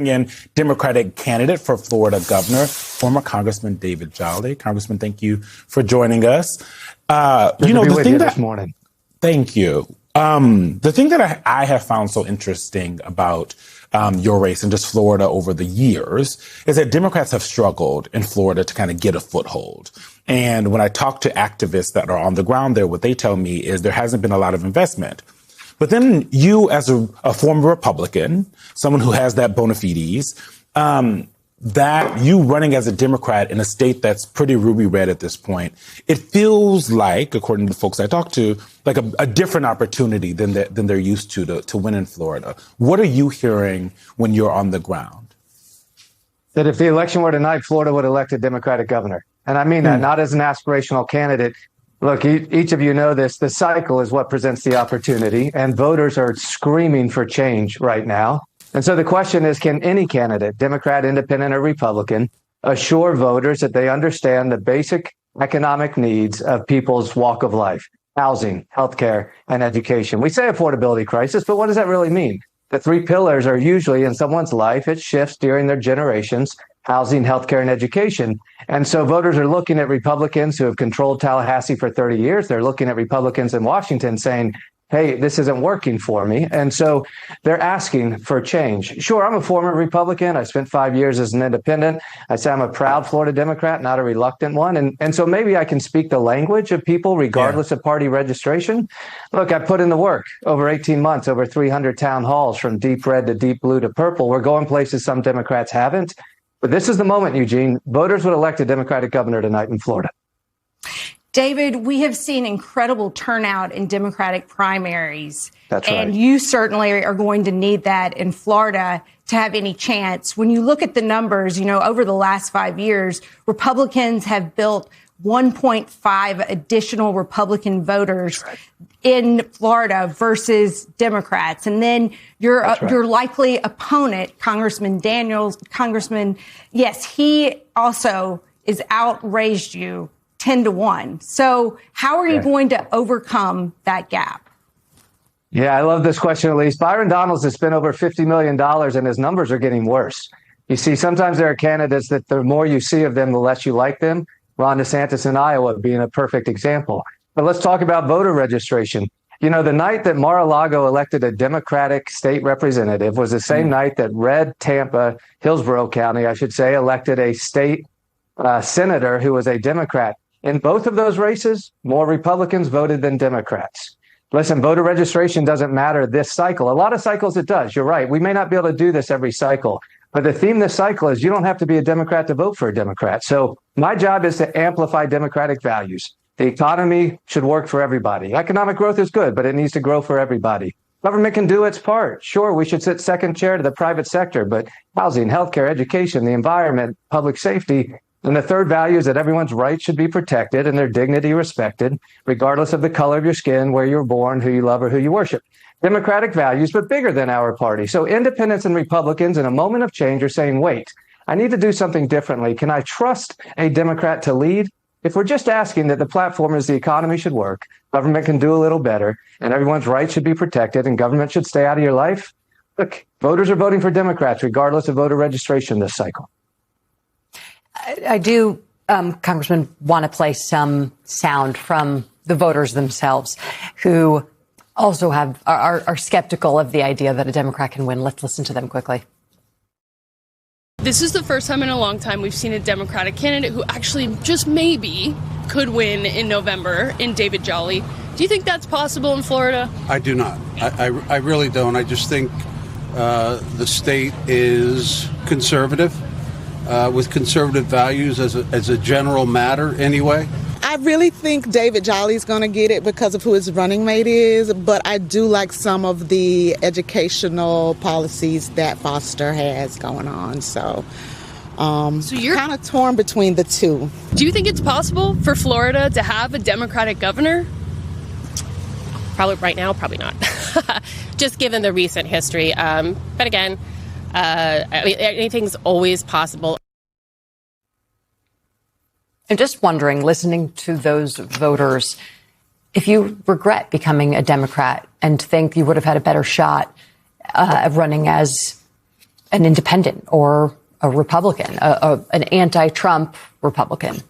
in Democratic candidate for Florida governor, former Congressman David Jolly. Congressman, thank you for joining us. The thing this morning. Thank you. The thing that I have found so interesting about your race and just Florida over the years is that Democrats have struggled in Florida to kind of get a foothold. And when I talk to activists that are on the ground there, what they tell me is there hasn't been a lot of investment. But then you, as a former Republican, someone who has that bona fides, that you running as a Democrat in a state that's pretty ruby red at this point, it feels like, according to the folks I talk to, like a different opportunity than they're used to win in Florida. What are you hearing when you're on the ground? That if the election were tonight, Florida would elect a Democratic governor. And I mean that not as an aspirational candidate. Look, each of you know this. The cycle is what presents the opportunity, and voters are screaming for change right now. And so the question is, can any candidate, Democrat, Independent, or Republican, assure voters that they understand the basic economic needs of people's walk of life, housing, healthcare, and education? We say affordability crisis, but what does that really mean? The three pillars are usually in someone's life. It shifts during their generations: housing, healthcare, and education. And so voters are looking at Republicans who have controlled Tallahassee for 30 years. They're looking at Republicans in Washington saying, hey, this isn't working for me. And so they're asking for change. Sure, I'm a former Republican. I spent 5 years as an independent. I say I'm a proud Florida Democrat, not a reluctant one. And so maybe I can speak the language of people regardless of party registration. Look, I put in the work over 18 months, over 300 town halls from deep red to deep blue to purple. We're going places some Democrats haven't. But this is the moment, Eugene. Voters would elect a Democratic governor tonight in Florida. David, we have seen incredible turnout in Democratic primaries. That's right. And you certainly are going to need that in Florida to have any chance. When you look at the numbers, over the last 5 years, Republicans have built 1.5 additional Republican voters in Florida versus Democrats. And then your likely opponent, Congressman Daniels, yes, he also is outraised you 10-1. So how are you going to overcome that gap? Yeah, I love this question, Elise. Byron Donalds has spent over $50 million and his numbers are getting worse. You see, sometimes there are candidates that the more you see of them, the less you like them. Ron DeSantis in Iowa being a perfect example. But let's talk about voter registration. The night that Mar-a-Lago elected a Democratic state representative was the same night that red Tampa, Hillsborough County, I should say, elected a state senator who was a Democrat. In both of those races, more Republicans voted than Democrats. Listen, voter registration doesn't matter this cycle. A lot of cycles it does. You're right. We may not be able to do this every cycle. But the theme this cycle is you don't have to be a Democrat to vote for a Democrat. So my job is to amplify Democratic values. The economy should work for everybody. Economic growth is good, but it needs to grow for everybody. Government can do its part. Sure, we should sit second chair to the private sector, but housing, healthcare, education, the environment, public safety. And the third value is that everyone's rights should be protected and their dignity respected, regardless of the color of your skin, where you're born, who you love, or who you worship. Democratic values, but bigger than our party. So independents and Republicans in a moment of change are saying, wait, I need to do something differently. Can I trust a Democrat to lead? If we're just asking that the platform is the economy should work, government can do a little better, and everyone's rights should be protected, and government should stay out of your life, look, voters are voting for Democrats, regardless of voter registration this cycle. I do, Congressman, want to play some sound from the voters themselves who also are skeptical of the idea that a Democrat can win. Let's listen to them quickly. This is the first time in a long time we've seen a Democratic candidate who actually just maybe could win in November in David Jolly. Do you think that's possible in Florida? I do not. I really don't. I just think the state is conservative, with conservative values as a general matter anyway. I really think David Jolly is going to get it because of who his running mate is, but I do like some of the educational policies that Foster has going on. So you're kind of torn between the two. Do you think it's possible for Florida to have a Democratic governor? Probably right now, probably not. Just given the recent history. But again, anything's always possible. I'm just wondering, listening to those voters, if you regret becoming a Democrat and think you would have had a better shot of running as an independent or a Republican, an anti-Trump Republican?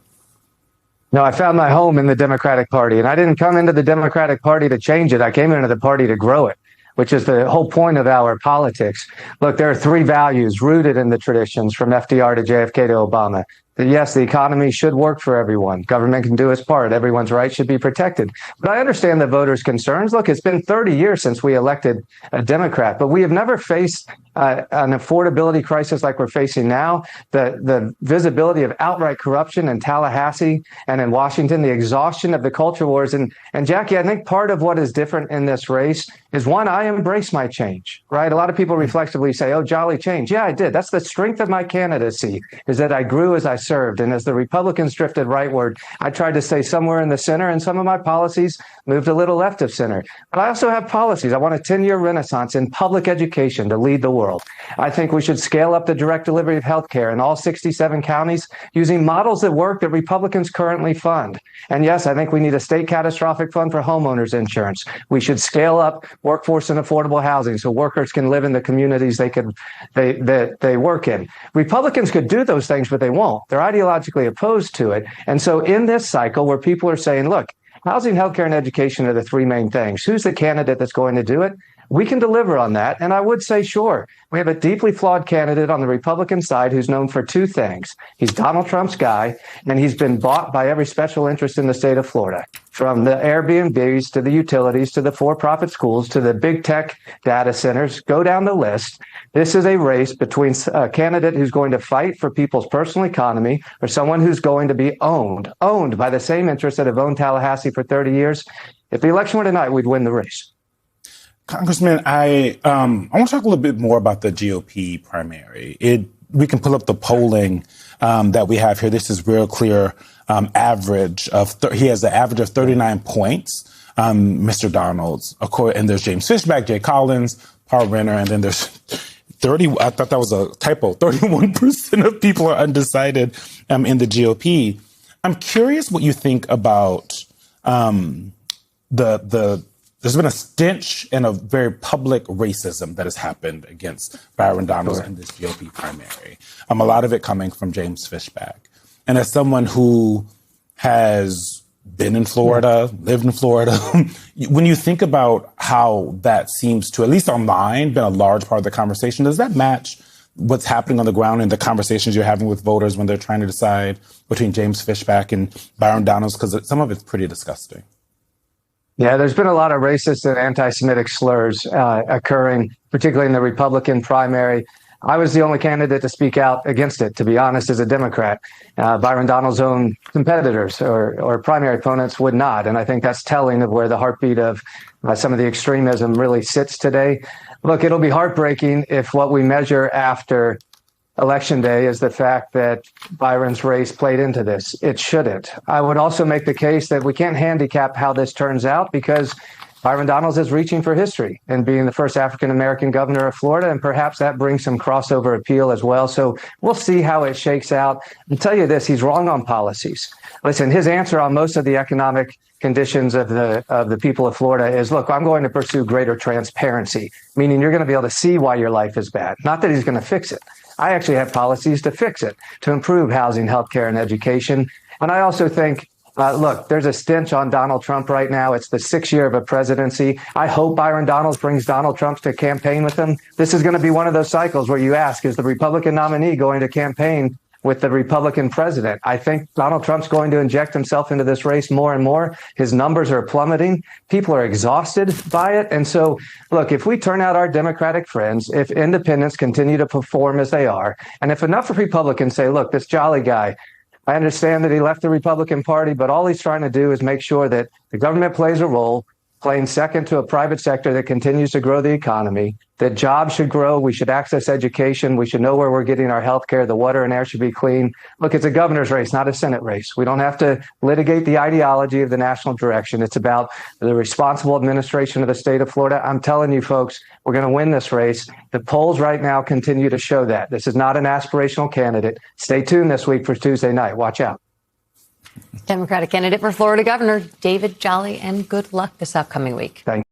No, I found my home in the Democratic Party, and I didn't come into the Democratic Party to change it. I came into the party to grow it, which is the whole point of our politics. Look, there are three values rooted in the traditions from FDR to JFK to Obama. Yes, the economy should work for everyone. Government can do its part. Everyone's rights should be protected. But I understand the voters' concerns. Look, it's been 30 years since we elected a Democrat, but we have never faced an affordability crisis like we're facing now. The visibility of outright corruption in Tallahassee and in Washington, the exhaustion of the culture wars. And Jackie, I think part of what is different in this race is, one, I embrace my change, right? A lot of people reflexively say, oh, jolly change. Yeah, I did. That's the strength of my candidacy, is that I grew as I served. And as the Republicans drifted rightward, I tried to stay somewhere in the center, and some of my policies moved a little left of center. But I also have policies. I want a 10-year renaissance in public education to lead the world. I think we should scale up the direct delivery of health care in all 67 counties using models that work that Republicans currently fund. And yes, I think we need a state catastrophic fund for homeowners insurance. We should scale up workforce and affordable housing so workers can live in the communities they work in. Republicans could do those things, but they won't. They're ideologically opposed to it. And so in this cycle where people are saying, look, housing, healthcare, and education are the three main things. Who's the candidate that's going to do it? We can deliver on that. And I would say, sure, we have a deeply flawed candidate on the Republican side who's known for two things. He's Donald Trump's guy, and he's been bought by every special interest in the state of Florida, from the Airbnbs to the utilities to the for-profit schools to the big tech data centers. Go down the list. This is a race between a candidate who's going to fight for people's personal economy or someone who's going to be owned by the same interests that have owned Tallahassee for 30 years. If the election were tonight, we'd win the race. Congressman, I want to talk a little bit more about the GOP primary. We can pull up the polling that we have here. This is real clear average of he has an average of 39 points, Mr. Donalds. And there's James Fishback, Jay Collins, Paul Renner, and then there's 30. I thought that was a typo. 31% of people are undecided in the GOP. I'm curious what you think about there's been a stench and a very public racism that has happened against Byron Donalds in this GOP primary. A lot of it coming from James Fishback. And as someone who has been in Florida, lived in Florida, when you think about how that seems to, at least online, been a large part of the conversation, does that match what's happening on the ground in the conversations you're having with voters when they're trying to decide between James Fishback and Byron Donalds? Because some of it's pretty disgusting. Yeah, there's been a lot of racist and anti-Semitic slurs occurring, particularly in the Republican primary. I was the only candidate to speak out against it, to be honest, as a Democrat. Byron Donalds' own competitors or primary opponents would not. And I think that's telling of where the heartbeat of some of the extremism really sits today. Look, it'll be heartbreaking if what we measure after Election Day is the fact that Byron's race played into this. It shouldn't. I would also make the case that we can't handicap how this turns out because Byron Donalds is reaching for history and being the first African-American governor of Florida, and perhaps that brings some crossover appeal as well. So we'll see how it shakes out. I'll tell you this, he's wrong on policies. Listen, his answer on most of the economic conditions of the people of Florida is, look, I'm going to pursue greater transparency, meaning you're going to be able to see why your life is bad. Not that he's going to fix it. I actually have policies to fix it, to improve housing, healthcare, and education. And I also think, look, there's a stench on Donald Trump right now. It's the 6th year of a presidency. I hope Byron Donalds brings Donald Trump to campaign with him. This is going to be one of those cycles where you ask, is the Republican nominee going to campaign with the Republican president? I think Donald Trump's going to inject himself into this race more and more. His numbers are plummeting. People are exhausted by it. And so, look, if we turn out our Democratic friends, if independents continue to perform as they are, and if enough Republicans say, look, this jolly guy, I understand that he left the Republican Party, but all he's trying to do is make sure that the government plays a role, playing second to a private sector that continues to grow the economy, that jobs should grow, we should access education, we should know where we're getting our health care, the water and air should be clean. Look, it's a governor's race, not a Senate race. We don't have to litigate the ideology of the national direction. It's about the responsible administration of the state of Florida. I'm telling you, folks, we're going to win this race. The polls right now continue to show that. This is not an aspirational candidate. Stay tuned this week for Tuesday night. Watch out. Democratic candidate for Florida governor, David Jolly, and good luck this upcoming week. Thank you.